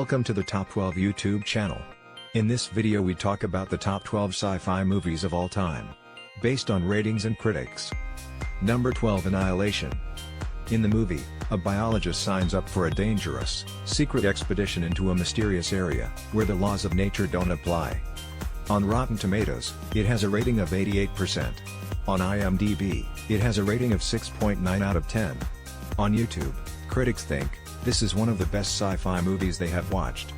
Welcome to the Top 12 YouTube channel. In this video we talk about the top 12 sci-fi movies of all time, based on ratings and critics. Number 12, Annihilation. In the movie, a biologist signs up for a dangerous, secret expedition into a mysterious area, where the laws of nature don't apply. On Rotten Tomatoes, it has a rating of 88%. On IMDb, it has a rating of 6.9 out of 10. On YouTube, critics think this is one of the best sci-fi movies they have watched.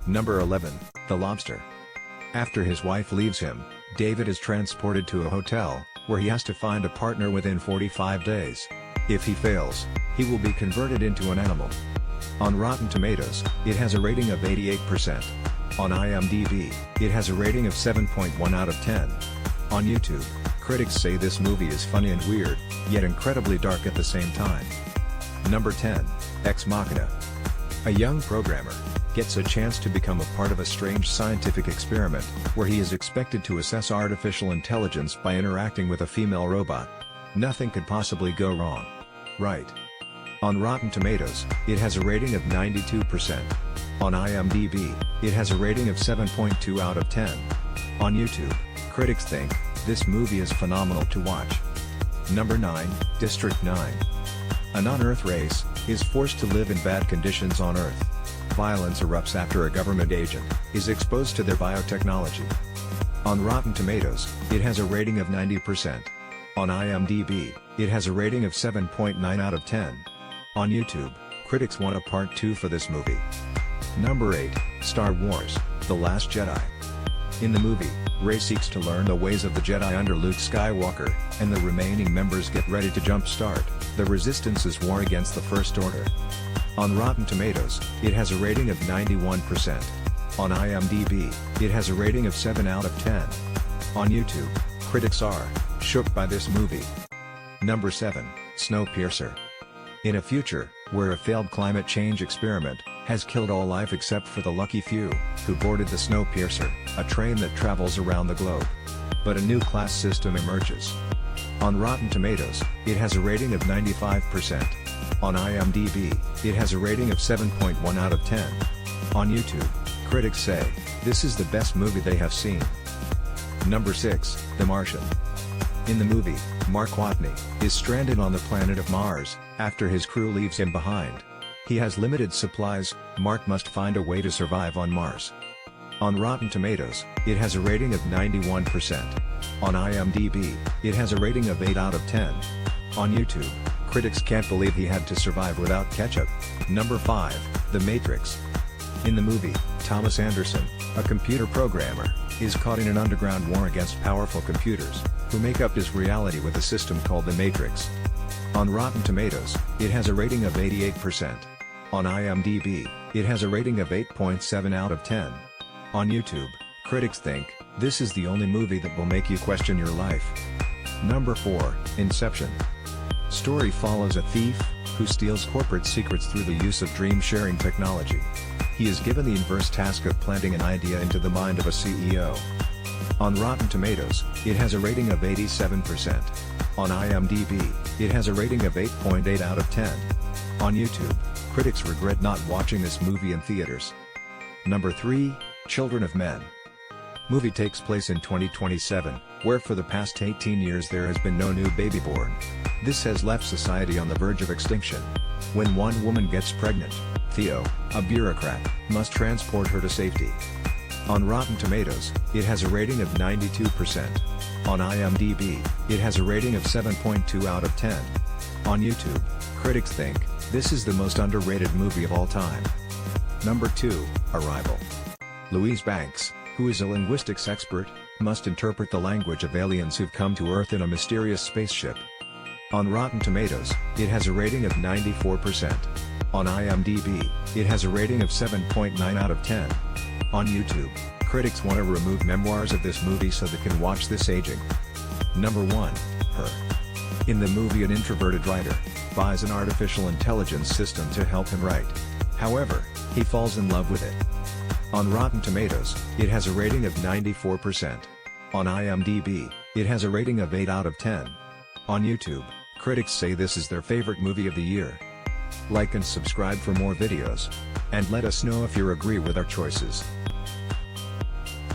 Number 11, The Lobster. After his wife leaves him, David is transported to a hotel, where he has to find a partner within 45 days. If he fails, he will be converted into an animal. On Rotten Tomatoes, it has a rating of 88%. On IMDb, it has a rating of 7.1 out of 10. On YouTube, critics say this movie is funny and weird, yet incredibly dark at the same time. Number 10, Ex Machina. A young programmer gets a chance to become a part of a strange scientific experiment, where he is expected to assess artificial intelligence by interacting with a female robot. Nothing could possibly go wrong. Right. On Rotten Tomatoes, it has a rating of 92%. On IMDb, it has a rating of 7.2 out of 10. On YouTube, critics think this movie is phenomenal to watch. Number 9, District 9. A non-Earth race is forced to live in bad conditions on Earth. Violence erupts after a government agent is exposed to their biotechnology. On Rotten Tomatoes, it has a rating of 90%. On IMDb, it has a rating of 7.9 out of 10. On YouTube, critics want a part 2 for this movie. Number 8, Star Wars: The Last Jedi. In the movie, Rey seeks to learn the ways of the Jedi under Luke Skywalker, and the remaining members get ready to jumpstart the Resistance's war against the First Order. On Rotten Tomatoes, it has a rating of 91%. On IMDb, it has a rating of 7 out of 10. On YouTube, critics are shook by this movie. Number 7, Snowpiercer. In a future where a failed climate change experiment has killed all life except for the lucky few who boarded the Snowpiercer, a train that travels around the globe. But a new class system emerges. On Rotten Tomatoes, it has a rating of 95%. On IMDb, it has a rating of 7.1 out of 10. On YouTube, critics say this is the best movie they have seen. Number 6, The Martian. In the movie, Mark Watney is stranded on the planet of Mars after his crew leaves him behind. He has limited supplies. Mark must find a way to survive on Mars. On Rotten Tomatoes, it has a rating of 91%. On IMDb, it has a rating of 8 out of 10. On YouTube, critics can't believe he had to survive without ketchup. Number 5, The Matrix. In the movie, Thomas Anderson, a computer programmer, is caught in an underground war against powerful computers, who make up his reality with a system called the Matrix. On Rotten Tomatoes, it has a rating of 88%. On IMDb, it has a rating of 8.7 out of 10. On YouTube, critics think this is the only movie that will make you question your life. Number 4, Inception. Story follows a thief who steals corporate secrets through the use of dream-sharing technology. He is given the inverse task of planting an idea into the mind of a CEO. On Rotten Tomatoes, it has a rating of 87%. On IMDb, it has a rating of 8.8 out of 10. On YouTube, critics regret not watching this movie in theaters. Number 3, Children of Men. Movie takes place in 2027, where for the past 18 years there has been no new baby born. This has left society on the verge of extinction. When one woman gets pregnant, Theo, a bureaucrat, must transport her to safety. On Rotten Tomatoes, it has a rating of 92%. On IMDb, it has a rating of 7.2 out of 10. On YouTube, critics think this is the most underrated movie of all time. Number 2, Arrival. Louise Banks, who is a linguistics expert, must interpret the language of aliens who've come to Earth in a mysterious spaceship. On Rotten Tomatoes, it has a rating of 94%. On IMDb, it has a rating of 7.9 out of 10. On YouTube, critics want to remove memoirs of this movie so they can watch this aging. Number 1, Her. In the movie, an introverted writer buys an artificial intelligence system to help him write. However, he falls in love with it. On Rotten Tomatoes, it has a rating of 94%. On IMDb, it has a rating of 8 out of 10. On YouTube, critics say this is their favorite movie of the year. Like and subscribe for more videos. And let us know if you agree with our choices.